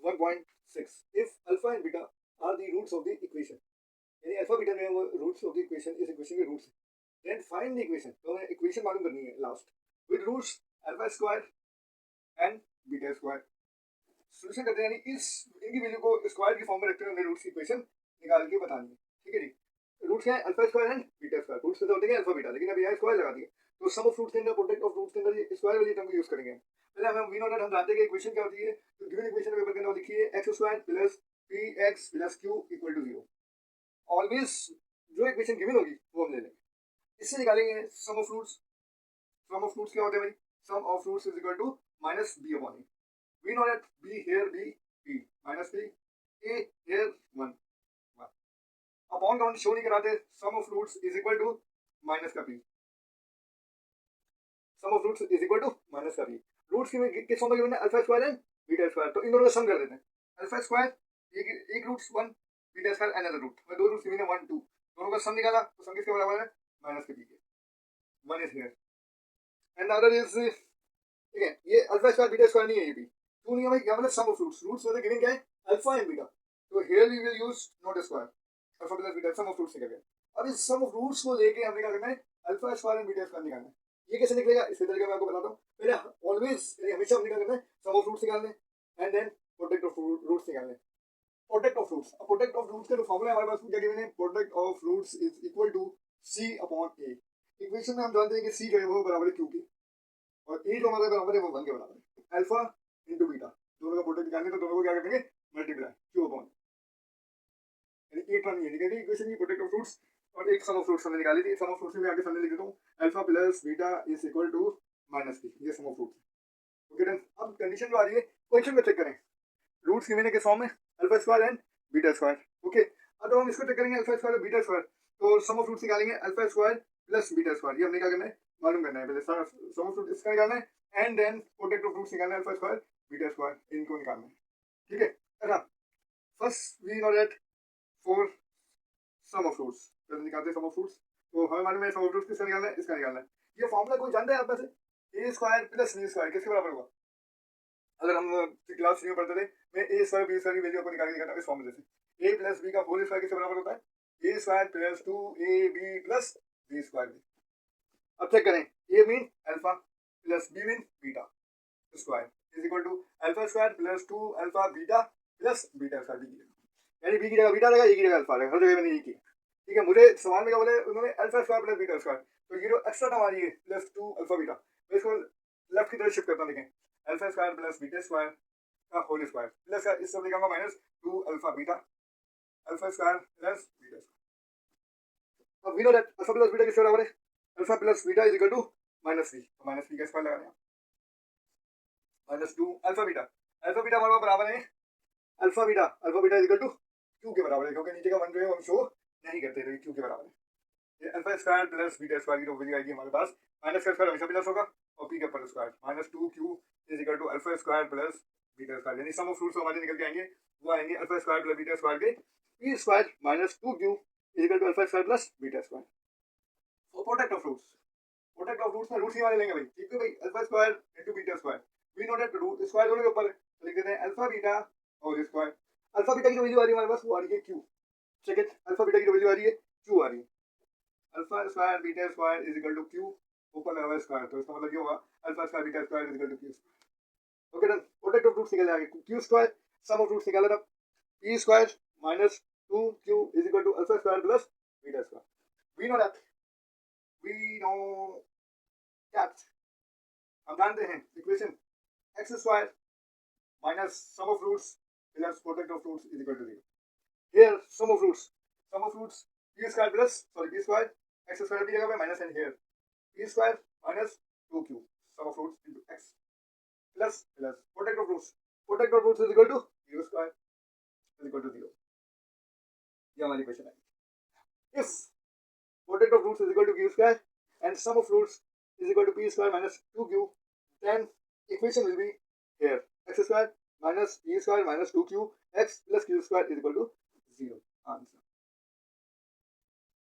1.6 if alpha and beta are the roots of the equation, यानी alpha beta जो है वो रूट्स ऑफ द इक्वेशन, इस equation के रूट्स हैं, देन फाइंड द इक्वेशन, तो हमें इक्वेशन मालूम करनी है last with roots alpha square and beta square. Solution करते हैं, यानी इस इनकी वैल्यू को स्क्वायर की फॉर्म में रखते हुए हमें रूट्स की इक्वेशन निकाल के बतानी है। ठीक है जी, रूट्स हैं alpha square and beta square, roots तो होते हैं अल्फा बीटा, लेकिन अभी यहाँ स्क्वायर लगा दिए तो सम ऑफ रूट्स के अंदर, प्रोडक्ट ऑफ रूट्स के अंदर ये स्क्वायर वाली टर्म को यूज करेंगे। पहले हम वी नो दैट हम जानते हैं कि इक्वेशन क्या होती है, तो गिवन इक्वेशन पेपर के अंदर लिखिए x square plus px plus q equal to 0। Always जो इक्वेशन गिवन होगी वो हम ले लेंगे, इससे निकालेंगे sum of roots. Sum of roots क्या होते हैं भाई, sum of roots is equal to minus b upon a। We know that b here b p minus b a here 1 upon का हम शो नहीं कराते, sum of roots is equal to minus का p, some of roots is equal to minus का p। Roots की किस form में given है, alpha square and beta square, तो इन दोनों का सम कर देते हैं। अल्फा स्क्वायर एक roots 1, beta square another root, मैं दो रूट्स गिवन है 1 2, दोनों का सम निकाला तो सम किसके बराबर है, माइनस के p के। 1 is here and other is, ठीक है, ये अल्फा स्क्वायर बीटा स्क्वायर नहीं है, ये भी क्यों नहीं है भाई, क्या मतलब सम ऑफ रूट्स, रूट्स में गिवन क्या है अल्फा एंड बीटा, तो here we will use not square, alpha plus beta, sum of roots निकल गया। अब इस सम ऑफ रूट्स को लेके हमने क्या करना है, alpha square and beta square निकालना है। ये कैसे निकलेगा, इसी तरीके मैं आपको बताता हूँ। पहले ऑलवेज हमेशा हमने क्या करना है, सम ऑफ रूट्स निकालने and then product of roots निकालने। प्रोडक्ट ऑफ रूट्स, अब प्रोडक्ट ऑफ रूट्स का जो फॉर्मूला हमारे पास क्या गिवन है, product of roots is equal to c upon a। Equation में हम जानते हैं कि c जो है वो बराबर है q के, और a जो हमारे बराबर है वो 1 के बराबर है। अल्फा इनटू बीटा, दोनों का प्रोडक्ट निकालने, तो दोनों को क्या कर देंगे, मल्टीप्लाई q अपॉन, यानी a टर्म ये निकल गई इक्वेशन की प्रोडक्ट ऑफ रूट्स, और एक सम ऑफ रूट्स हमने निकाली थी। सम ऑफ रूट्स में आगे सामने लिख देता हूँ, alpha plus beta is equal to minus b, ये sum of roots. Okay done. अब कंडीशन जो आ रही है क्वेश्चन में चेक करें, रूट्स गिवन है किस फॉर्म में, alpha square and beta square. Okay, अब हम इसको चेक करेंगे अल्फा स्क्वायर और बीटा स्क्वायर, तो सम ऑफ रूट्स निकालेंगे alpha square plus beta square, ये हमने क्या करना है, मालूम करना है। पहले सम ऑफ रूट्स इसका निकालना है and then product of roots निकालना है, अल्फा स्क्वायर बीटा स्क्वायर, इनको निकालना है। ठीक है, अच्छा first we know that for sum of roots, पहले निकालते हैं सम ऑफ रूट्स, तो हमें मालूम है सम ऑफ रूट्स किसका निकालना है, इसका निकालना है। ये फॉर्मूला कोई जानता है आप में से, ए स्क्वायर प्लस बी स्क्वायर किसके बराबर होगा, अगर हम क्लास 3 में पढ़ते थे, मैं ए स्क्वायर बी स्क्वायर की वैल्यू को निकाल के दिखाता हूँ इस फॉर्मूले से। ए प्लस बी का होल स्क्वायर किसके बराबर होता है, a square plus 2ab plus b square. अब चेक करें, a mean alpha plus b mean beta square is equal to alpha square plus 2 alpha beta plus beta square, यानी b की जगह बीटा रहेगा, ए की जगह अल्फा रहेगा, हर जगह मैंने ये किया। ठीक है, मुझे सवाल में क्या बोले उन्होंने, alpha square plus beta square, तो ये जो एक्स्ट्रा टर्म आ रही है प्लस 2 अल्फा बीटा, मैं इसको लेफ्ट की तरफ शिफ्ट करता हूं। देखें, alpha square plus beta square का होल स्क्वायर प्लस का इस सब लिखाऊंगा minus 2 alpha beta, alpha square plus beta square. अब we know that alpha plus beta किसके बराबर है, alpha plus beta is equal to minus b, तो माइनस बी का स्क्वायर लगा दिया, minus 2 alpha beta, alpha beta हमारे बराबर है alpha beta is equal to q के बराबर है, क्योंकि नीचे का वन जो है हम शो नहीं करते, तो क्यू के बराबर है। ये alpha square plus beta square की जो वैल्यू आएगी हमारे पास, माइनस का स्क्वायर हमेशा प्लस होगा और पी के ऊपर square, minus 2q is equal to alpha square plus beta square, यानी सम ऑफ रूट्स हमारे निकल के आएंगे, वो आएंगे alpha square plus beta square के p square minus 2q is equal to alpha square plus beta square. तो product of roots, product of roots में रूट्स ही वाले लेंगे भाई, ठीक है भाई, alpha square into beta square, we know that root square दोनों के ऊपर लिख देते हैं अल्फा बीटा और स्क्वायर। अल्फा बीटा की जो वैल्यू आ रही है हमारे पास वो आ रही है q, check it, alpha beta की जो वैल्यू आ रही है q आ रही है, alpha square beta square is equal to q, ऊपर लगा हुआ स्क्वायर, तो इसका मतलब ये होगा alpha square beta square is equal to q square. Okay done, product of roots निकल जाएगा q square, sum of roots निकाला था p square minus 2q is equal to alpha square plus beta square. We know that हम जानते हैं equation x square minus sum of roots plus product of roots is equal to 0। Here sum of roots p square plus p square x square की जगह पे minus and here p square minus 2q sum of roots into x plus product of roots is equal to q square is equal to 0। ये हमारी equation है। If product of roots is equal to q square and sum of roots is equal to p square minus 2q, then equation will be here x square minus p square minus 2q x plus q square is equal to 0 answer.